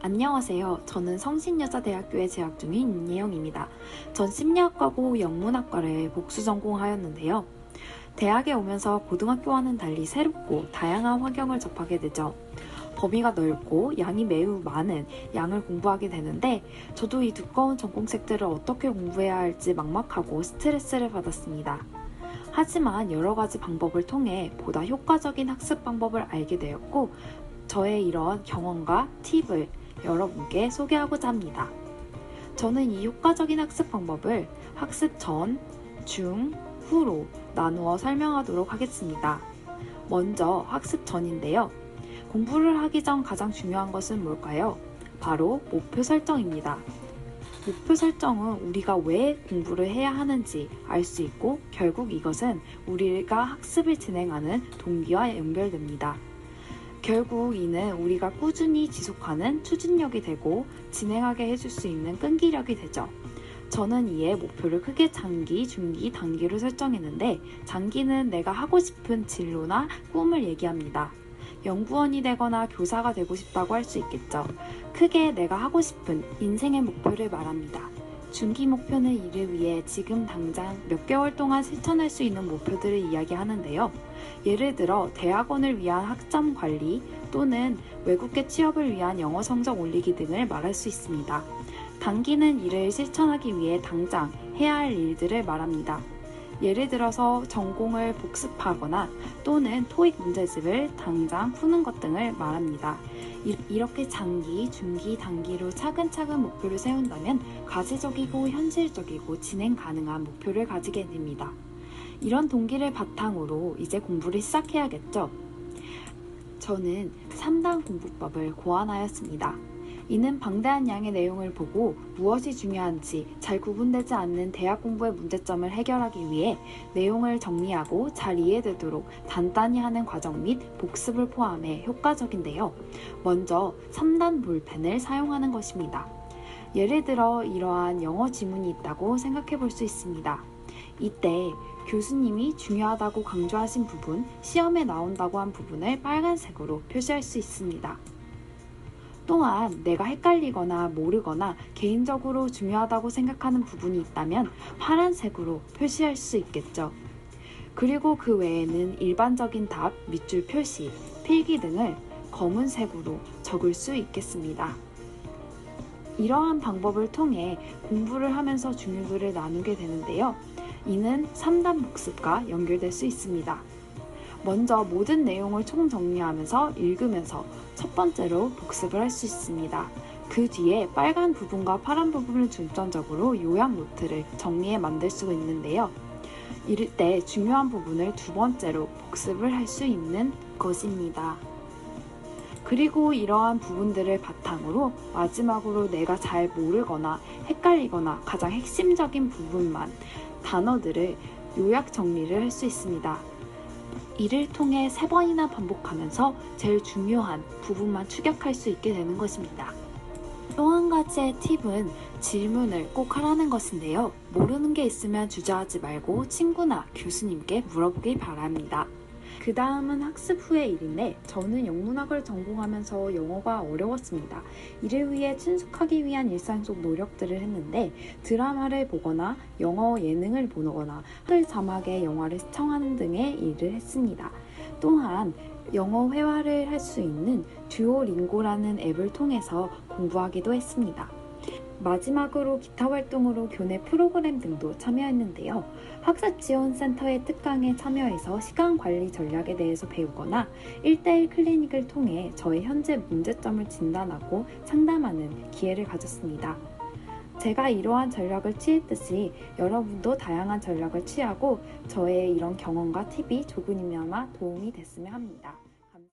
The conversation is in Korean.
안녕하세요. 저는 성신여자대학교에 재학 중인 윤예영입니다. 전 심리학과고 영문학과를 복수 전공하였는데요. 대학에 오면서 고등학교와는 달리 새롭고 다양한 환경을 접하게 되죠. 범위가 넓고 양이 매우 많은 양을 공부하게 되는데 저도 이 두꺼운 전공책들을 어떻게 공부해야 할지 막막하고 스트레스를 받았습니다. 하지만 여러 가지 방법을 통해 보다 효과적인 학습 방법을 알게 되었고 저의 이런 경험과 팁을 여러분께 소개하고자 합니다. 저는 이 효과적인 학습 방법을 학습 전, 중, 후로 나누어 설명하도록 하겠습니다. 먼저 학습 전인데요. 공부를 하기 전 가장 중요한 것은 뭘까요? 바로 목표 설정입니다. 목표 설정은 우리가 왜 공부를 해야 하는지 알 수 있고 결국 이것은 우리가 학습을 진행하는 동기와 연결됩니다. 결국 이는 우리가 꾸준히 지속하는 추진력이 되고 진행하게 해줄 수 있는 끈기력이 되죠. 저는 이에 목표를 크게 장기, 중기, 단기로 설정했는데 장기는 내가 하고 싶은 진로나 꿈을 얘기합니다. 연구원이 되거나 교사가 되고 싶다고 할 수 있겠죠. 크게 내가 하고 싶은 인생의 목표를 말합니다. 중기 목표는 이를 위해 지금 당장 몇 개월 동안 실천할 수 있는 목표들을 이야기하는데요. 예를 들어 대학원을 위한 학점 관리 또는 외국계 취업을 위한 영어 성적 올리기 등을 말할 수 있습니다. 단기는 이를 실천하기 위해 당장 해야 할 일들을 말합니다. 예를 들어서 전공을 복습하거나 또는 토익 문제집을 당장 푸는 것 등을 말합니다. 이렇게 장기, 중기, 단기로 차근차근 목표를 세운다면 가시적이고 현실적이고 진행 가능한 목표를 가지게 됩니다. 이런 동기를 바탕으로 이제 공부를 시작해야겠죠? 저는 3단 공부법을 고안하였습니다. 이는 방대한 양의 내용을 보고 무엇이 중요한지 잘 구분되지 않는 대학 공부의 문제점을 해결하기 위해 내용을 정리하고 잘 이해되도록 단단히 하는 과정 및 복습을 포함해 효과적인데요. 먼저 3단 볼펜을 사용하는 것입니다. 예를 들어 이러한 영어 지문이 있다고 생각해 볼 수 있습니다. 이때 교수님이 중요하다고 강조하신 부분, 시험에 나온다고 한 부분을 빨간색으로 표시할 수 있습니다. 또한 내가 헷갈리거나 모르거나 개인적으로 중요하다고 생각하는 부분이 있다면 파란색으로 표시할 수 있겠죠. 그리고 그 외에는 일반적인 답, 밑줄 표시, 필기 등을 검은색으로 적을 수 있겠습니다. 이러한 방법을 통해 공부를 하면서 중요도를 나누게 되는데요. 이는 3단 복습과 연결될 수 있습니다. 먼저 모든 내용을 총정리하면서 읽으면서 첫 번째로 복습을 할 수 있습니다. 그 뒤에 빨간 부분과 파란 부분을 중점적으로 요약 노트를 정리해 만들 수 있는데요. 이럴 때 중요한 부분을 두 번째로 복습을 할 수 있는 것입니다. 그리고 이러한 부분들을 바탕으로 마지막으로 내가 잘 모르거나 헷갈리거나 가장 핵심적인 부분만 단어들을 요약 정리를 할 수 있습니다. 이를 통해 3번이나 반복하면서 제일 중요한 부분만 추격할 수 있게 되는 것입니다. 또 한 가지의 팁은 질문을 꼭 하라는 것인데요. 모르는 게 있으면 주저하지 말고 친구나 교수님께 물어보길 바랍니다. 그 다음은 학습 후의 일인데 저는 영문학을 전공하면서 영어가 어려웠습니다. 이를 위해 친숙하기 위한 일상 속 노력들을 했는데 드라마를 보거나 영어 예능을 보거나 한글 자막의 영화를 시청하는 등의 일을 했습니다. 또한 영어 회화를 할 수 있는 듀오링고라는 앱을 통해서 공부하기도 했습니다. 마지막으로 기타 활동으로 교내 프로그램 등도 참여했는데요. 학습지원센터의 특강에 참여해서 시간관리 전략에 대해서 배우거나 1대1 클리닉을 통해 저의 현재 문제점을 진단하고 상담하는 기회를 가졌습니다. 제가 이러한 전략을 취했듯이 여러분도 다양한 전략을 취하고 저의 이런 경험과 팁이 조금이나마 도움이 됐으면 합니다.